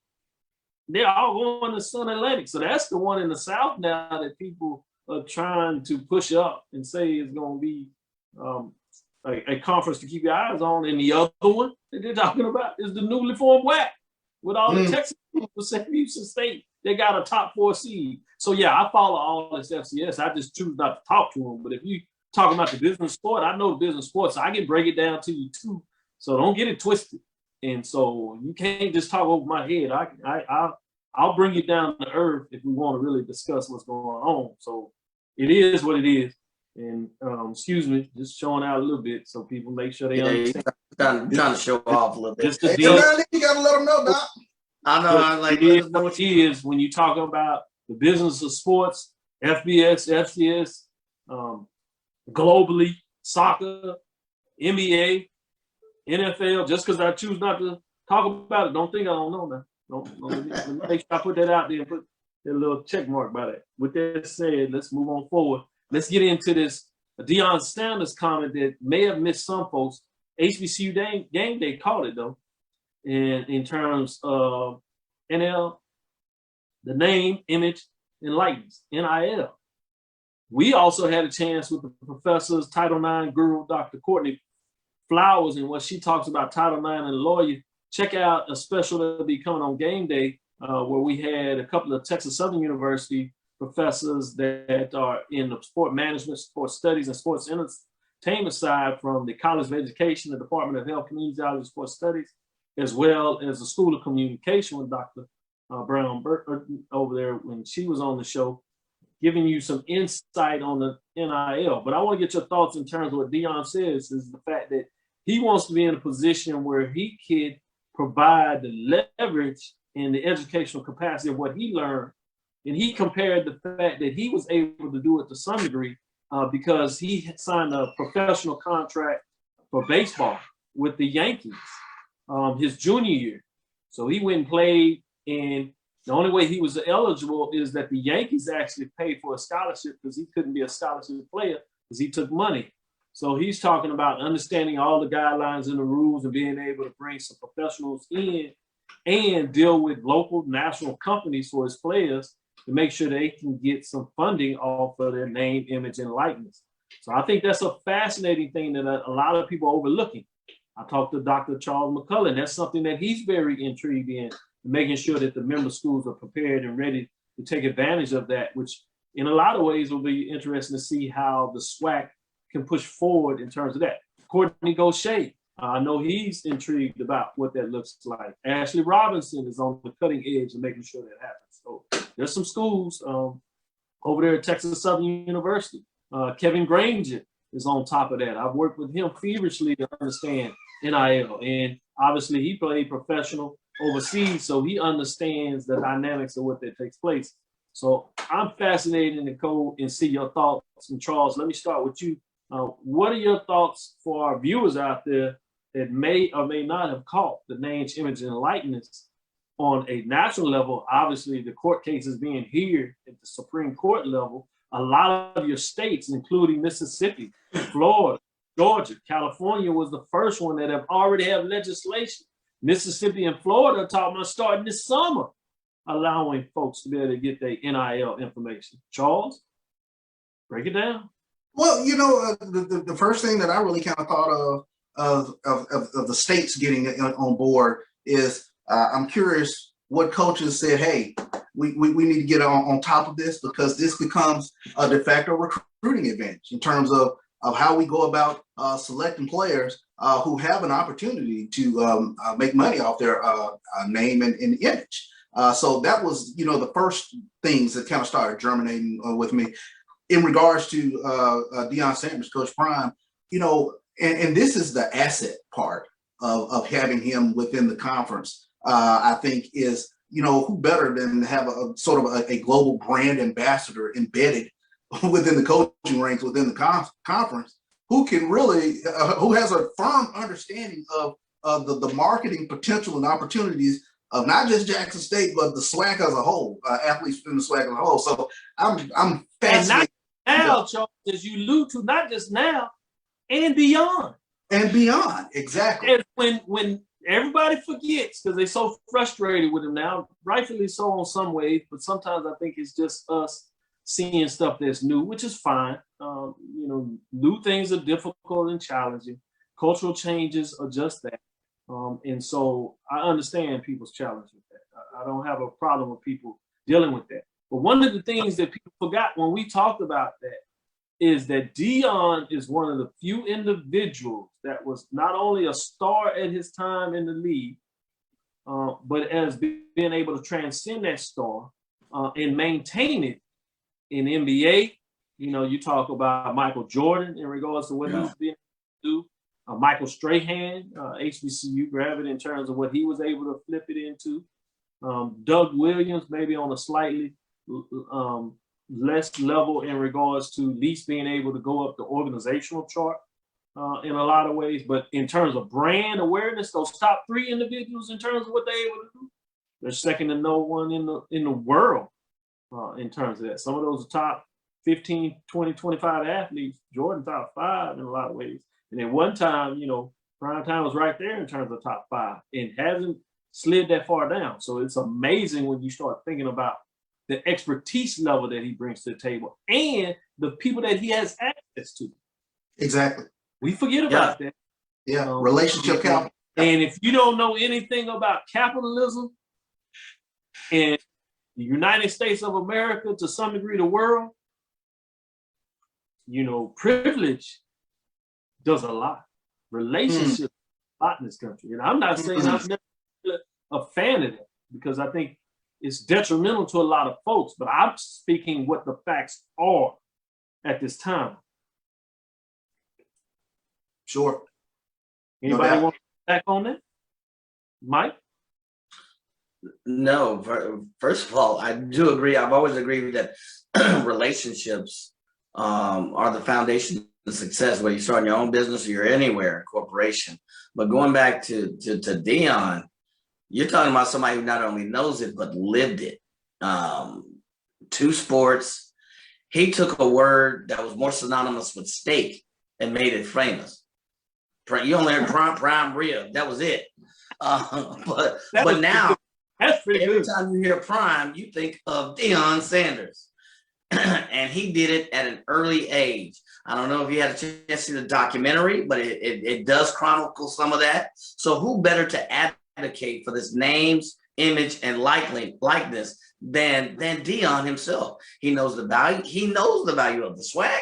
They're all going to Sun Atlantic. So that's the one in the South now that people are trying to push up and say is going to be a conference to keep your eyes on. And the other one that they're talking about is the newly formed WAC with all the Texas people for Houston State. They got a top 4 seed. So yeah, I follow all this FCS. I just choose not to talk to them. But if you talking about the business sport, I know the business sport, so I can break it down to you too. So don't get it twisted. And so you can't just talk over my head. I'll bring you down to earth if we want to really discuss what's going on. So it is what it is. And excuse me, just showing out a little bit so people make sure they understand. Trying to show off a little bit. Just the You gotta let them know, Doc. I know. I like it is what it is when you talk about the business of sports, FBS, FCS, globally, soccer, NBA, NFL. Just because I choose not to talk about it, don't think I don't know now. Don't make sure I put that out there and put a little check mark by that. With that said, let's move on forward. Let's get into this Deion Sanders comment that may have missed some folks. HBCU game day called it though. And in terms of NL, the name, image, and likeness, NIL. We also had a chance with the professor's Title IX guru, Dr. Courtney Flowers, and what she talks about Title IX and lawyer. Check out a special that'll be coming on game day where we had a couple of Texas Southern University professors that are in the sport management, sports studies, and sports entertainment side from the College of Education, the Department of Health, Community College, Sports Studies, as well as the School of Communication with Dr. Brown over there when she was on the show, giving you some insight on the NIL. But I want to get your thoughts in terms of what Deion says is the fact that he wants to be in a position where he can provide the leverage and the educational capacity of what he learned. And he compared the fact that he was able to do it to some degree because he had signed a professional contract for baseball with the Yankees his junior year. So he went and played, and the only way he was eligible is that the Yankees actually paid for a scholarship because he couldn't be a scholarship player because he took money. So he's talking about understanding all the guidelines and the rules and being able to bring some professionals in and deal with local national companies for his players to make sure they can get some funding off of their name, image, and likeness. So I think that's a fascinating thing that a lot of people are overlooking. I talked to Dr. Charles McCullen. That's something that he's very intrigued in, making sure that the member schools are prepared and ready to take advantage of that, which in a lot of ways will be interesting to see how the SWAC can push forward in terms of that. Courtney Gaucher, I know he's intrigued about what that looks like. Ashley Robinson is on the cutting edge of making sure that happens. So there's some schools over there at Texas Southern University. Kevin Granger is on top of that. I've worked with him feverishly to understand NIL, and obviously he played professional overseas, so he understands the dynamics of what that takes place. So I'm fascinated to go and see your thoughts. And Charles, let me start with you. What are your thoughts for our viewers out there that may or may not have caught the names, image, and likeness on a national level? Obviously, the court cases being here at the Supreme Court level, a lot of your states, including Mississippi, Florida, Georgia, California was the first one that have already have legislation. Mississippi and Florida are talking about starting this summer, allowing folks to be able to get their NIL information. Charles, break it down. Well, you know, the first thing that I really kind of thought of the states getting on board is I'm curious what coaches said, hey, we need to get on top of this because this becomes a de facto recruiting advantage in terms of how we go about selecting players who have an opportunity to make money off their name and image. So that was, you know, the first things that kind of started germinating with me in regards to Deion Sanders, Coach Prime, you know, and this is the asset part of having him within the conference. I think is, you know, who better than have a sort of a global brand ambassador embedded within the coaching ranks within the conference, who can really, who has a firm understanding of the marketing potential and opportunities of not just Jackson State, but the SWAC as a whole, athletes within the SWAC as a whole. So I'm fascinated. And not now, Charles, as you allude to, not just now, and beyond. And beyond, exactly. And when everybody forgets, because they're so frustrated with him now, rightfully so in some ways, but sometimes I think it's just us seeing stuff that's new, which is fine. You know, new things are difficult and challenging. Cultural changes are just that. And so I understand people's challenge with that. I don't have a problem with people dealing with that. But one of the things that people forgot when we talked about that is that Deion is one of the few individuals that was not only a star at his time in the league, but has been able to transcend that star and maintain it in NBA. You know, you talk about Michael Jordan in regards to what he's been able to do. Michael Strahan, HBCU graduate, in terms of what he was able to flip it into. Doug Williams, maybe on a slightly less level in regards to at least being able to go up the organizational chart in a lot of ways. But in terms of brand awareness, those top three individuals in terms of what they're able to do, they're second to no one in the world in terms of that. Some of those top 15, 20, 25 athletes, Jordan top 5 in a lot of ways. And at one time, you know, prime time was right there in terms of top 5 and hasn't slid that far down. So it's amazing when you start thinking about the expertise level that he brings to the table and the people that he has access to. Exactly. We forget about that. Yeah, relationship capital. And if you don't know anything about capitalism and the United States of America, to some degree the world, you know, privilege does a lot. Relationships a lot in this country. And I'm not saying I'm never a fan of that, because I think it's detrimental to a lot of folks, but I'm speaking what the facts are at this time. Sure. Anybody want to back on that? Mike? No, first of all, I do agree. I've always agreed that relationships are the foundation of success, whether you start your own business or you're anywhere, corporation. But going back to Deion, you're talking about somebody who not only knows it, but lived it. 2 sports. He took a word that was more synonymous with steak and made it famous. You only heard prime rib. That was it. But now, every time you hear prime, you think of Deion Sanders. And he did it at an early age. I don't know if you had a chance to see the documentary, but it does chronicle some of that. So who better to advocate for this names, image, and likeness than Deion himself? He knows the value. He knows the value of the SWAC.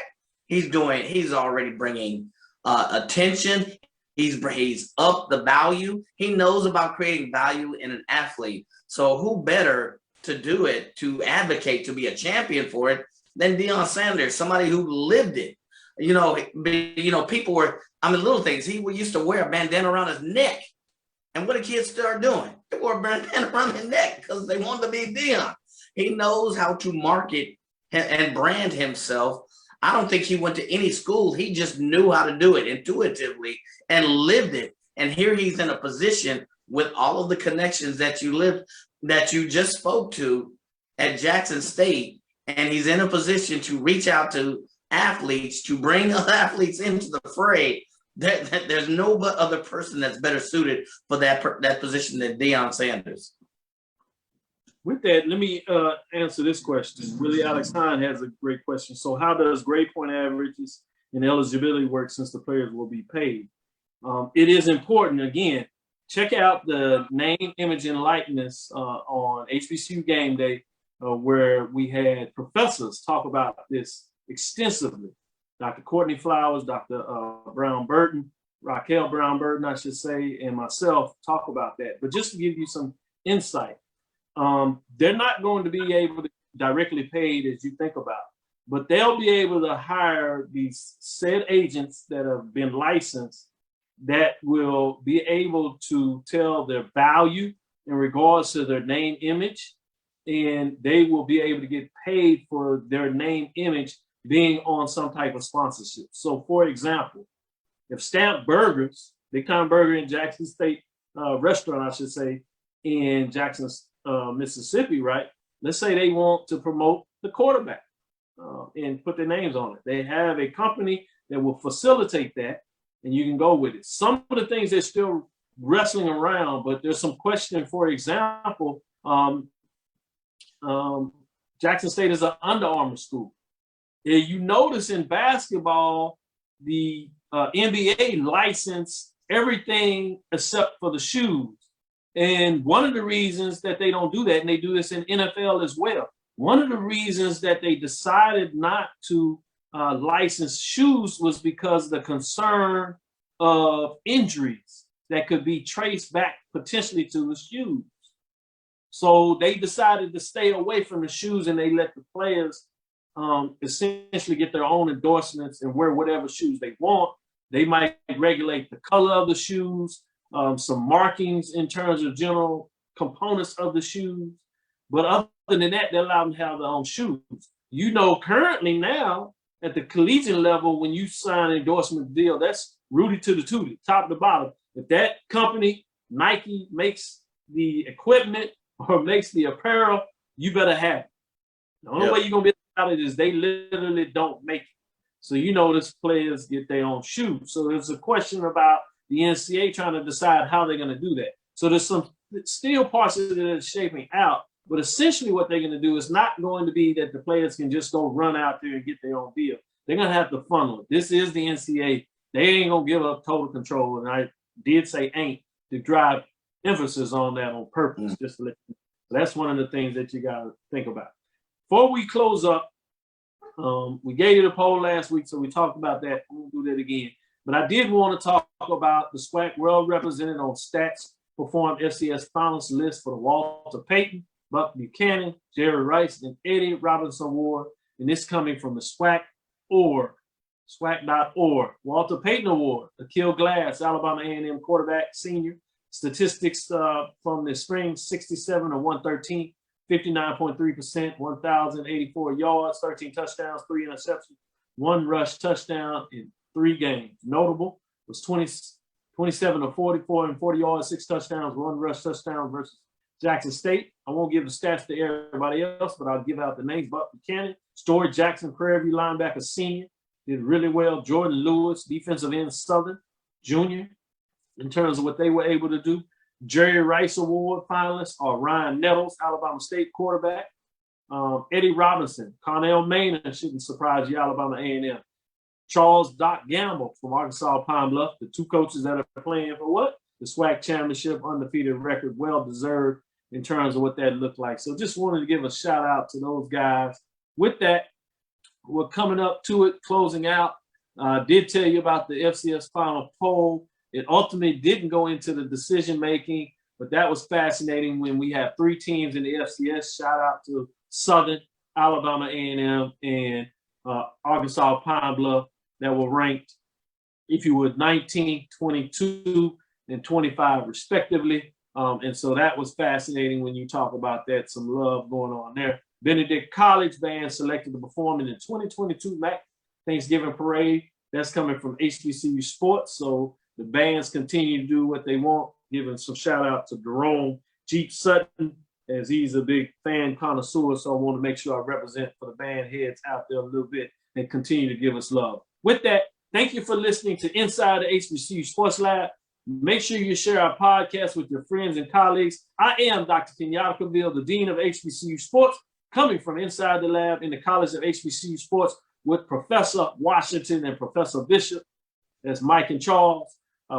He's already bringing attention. He's up the value. He knows about creating value in an athlete. So who better to do it, to advocate, to be a champion for it than Deion Sanders, somebody who lived it. You know, people were, little things. He used to wear a bandana around his neck. And what did kids start doing? They wore a bandana around their neck because they wanted to be Deion. He knows how to market and brand himself. I don't think he went to any school. He just knew how to do it intuitively and lived it. And here he's in a position with all of the connections that you just spoke to at Jackson State. And he's in a position to reach out to athletes, to bring other athletes into the fray. There's no other person that's better suited for that position than Deion Sanders. With that, let me answer this question. Willie Alex Hine has a great question. So how does grade point averages and eligibility work since the players will be paid? It is important. Again, check out the name, image, and likeness on HBCU Game Day, where we had professors talk about this extensively. Dr. Courtney Flowers, Dr. Brown-Burton, Raquel Brown-Burton, I should say, and myself talk about that. But just to give you some insight, they're not going to be able to directly paid as you think about, but they'll be able to hire these said agents that have been licensed that will be able to tell their value in regards to their name, image, and they will be able to get paid for their name, image being on some type of sponsorship. So for example, if Stamp Burgers, Big Time Burger in Jackson State restaurant, I should say, in Jackson, Mississippi, right? Let's say they want to promote the quarterback and put their names on it. They have a company that will facilitate that, and you can go with it. Some of the things they're still wrestling around, but there's some question. For example, Jackson State is an Under Armour school. And you notice in basketball, the NBA licensed everything except for the shoes. And one of the reasons that they don't do that, and they do this in NFL as well, one of the reasons that they decided not to license shoes was because of the concern of injuries that could be traced back potentially to the shoes. So they decided to stay away from the shoes, and they let the players essentially get their own endorsements and wear whatever shoes they want. They might regulate the color of the shoes, some markings in terms of general components of the shoes. But other than that, they allow them to have their own shoes. You know, currently now at the collegiate level, when you sign an endorsement deal, that's Rudy to the Tootie, top to bottom. If that company, Nike, makes the equipment or makes the apparel, you better have it. The only way you're going to be about it is they literally don't make it. So you notice players get their own shoes. So there's a question about the NCAA trying to decide how they're going to do that. So there's some still parts of it that are shaping out, but essentially what they're going to do is not going to be that the players can just go run out there and get their own deal. They're going to have to funnel it. This is the NCAA. They ain't going to give up total control. And I did say ain't to drive emphasis on that on purpose. Just to let you know. So that's one of the things that you got to think about. Before we close up, we gave you the poll last week, so we talked about that. We won't do that again. But I did want to talk about the SWAC World Represented on Stats Performed FCS Finalists list for the Walter Payton, Buck Buchanan, Jerry Rice, and Eddie Robinson Award. And this coming from the SWAC.org. SWAC.org. Walter Payton Award, Akil Glass, Alabama A&M quarterback, senior. Statistics from the spring, 67 of 113. 59.3%, 1,084 yards, 13 touchdowns, 3 interceptions, 1 rush touchdown in 3 games. Notable was 27 of 44 and 40 yards, 6 touchdowns, 1 rush touchdown versus Jackson State. I won't give the stats to everybody else, but I'll give out the names. Buck Buchanan, Story Jackson, Prairie View linebacker, senior, did really well. Jordan Lewis, defensive end, Southern, junior, in terms of what they were able to do. Jerry Rice Award finalists are Ryan Nettles, Alabama State quarterback. Eddie Robinson, Cornell Maynard, shouldn't surprise you, Alabama A&M. Charles Doc Gamble from Arkansas Pine Bluff, the 2 coaches that are playing for what? The SWAC Championship, undefeated record, well-deserved in terms of what that looked like. So just wanted to give a shout out to those guys. With that, we're coming up to it, closing out. Did tell you about the FCS Final Poll. It ultimately didn't go into the decision-making, but that was fascinating when we have 3 teams in the FCS. Shout out to Southern, Alabama A&M, and Arkansas Pine Bluff that were ranked, if you would, 19, 22, and 25 respectively. And so that was fascinating when you talk about that, some love going on there. Benedict College band selected to perform in the 2022 MAC Thanksgiving Parade. That's coming from HBCU Sports. So the bands continue to do what they want, giving some shout out to Jerome Jeep Sutton, as he's a big fan connoisseur. So I want to make sure I represent for the band heads out there a little bit and continue to give us love. With that, thank you for listening to Inside the HBCU Sports Lab. Make sure you share our podcast with your friends and colleagues. I am Dr. Kenyatta Cavil, the Dean of HBCU Sports, coming from inside the lab in the College of HBCU Sports with Professor Washington and Professor Bishop. That's Mike and Charles.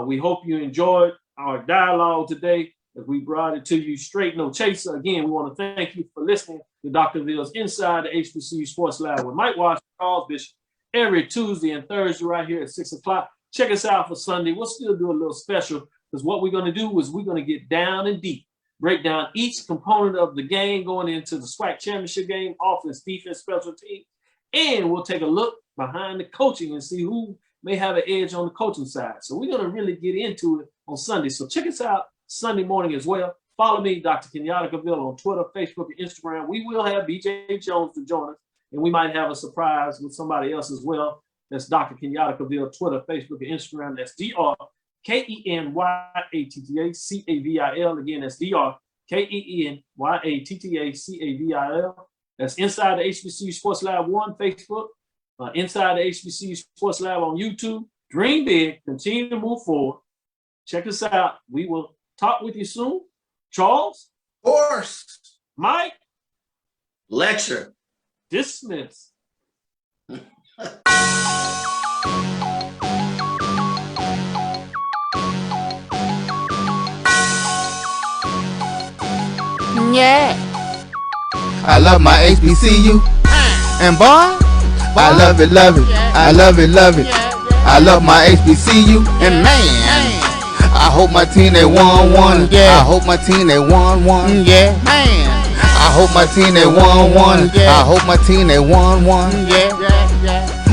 We hope you enjoyed our dialogue today as we brought it to you straight, no chaser. Again, we want to thank you for listening to Dr. Ville's Inside the HBCU Sports Lab with Mike Washington, Charles Bishop, every Tuesday and Thursday right here at 6 o'clock. Check us out for Sunday. We'll still do a little special because what we're going to do is we're going to get down and deep, break down each component of the game going into the SWAC Championship game, offense, defense, special teams, and we'll take a look behind the coaching and see who may have an edge on the coaching side. So we're going to really get into it on Sunday. So check us out Sunday morning as well. Follow me, Dr. Kenyatta Cavil, on Twitter, Facebook, and Instagram. We will have BJ Jones to join us, and we might have a surprise with somebody else as well. That's Dr. Kenyatta Cavil, Twitter, Facebook, and Instagram. That's DrKenyattaCavil. Again, that's DrKenyattaCavil. That's Inside the HBCU Sports Lab 1, Facebook. Inside the HBCU Sports Lab on YouTube. Dream big. Continue to move forward. Check us out. We will talk with you soon. Charles? Of course. Mike? Lecture. Dismiss. Yeah. I love my HBCU. And boy, I love it, love it. I love it, love it. I love my HBCU. And man, I hope my team they won one. Yeah. I hope my team they won one. Yeah. Man, I hope my team they won one. I hope my team they won one. Yeah.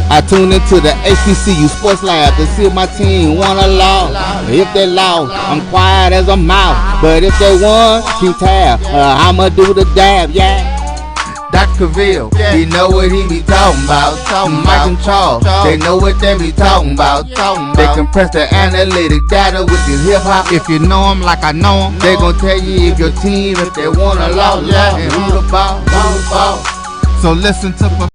I tune into the HBCU Sports Lab to see if my team won or lost. If they lost, I'm quiet as a mouse. But if they won, keep tab. I'ma do the dab, yeah. Dr. Cavil, he know what he be talking about. Mike and Charles, they know what they be talking about. They compress the analytic data with this hip hop. If you know them like I know them, they gon' tell you if your team, if they won or lost, and who the ball. So listen to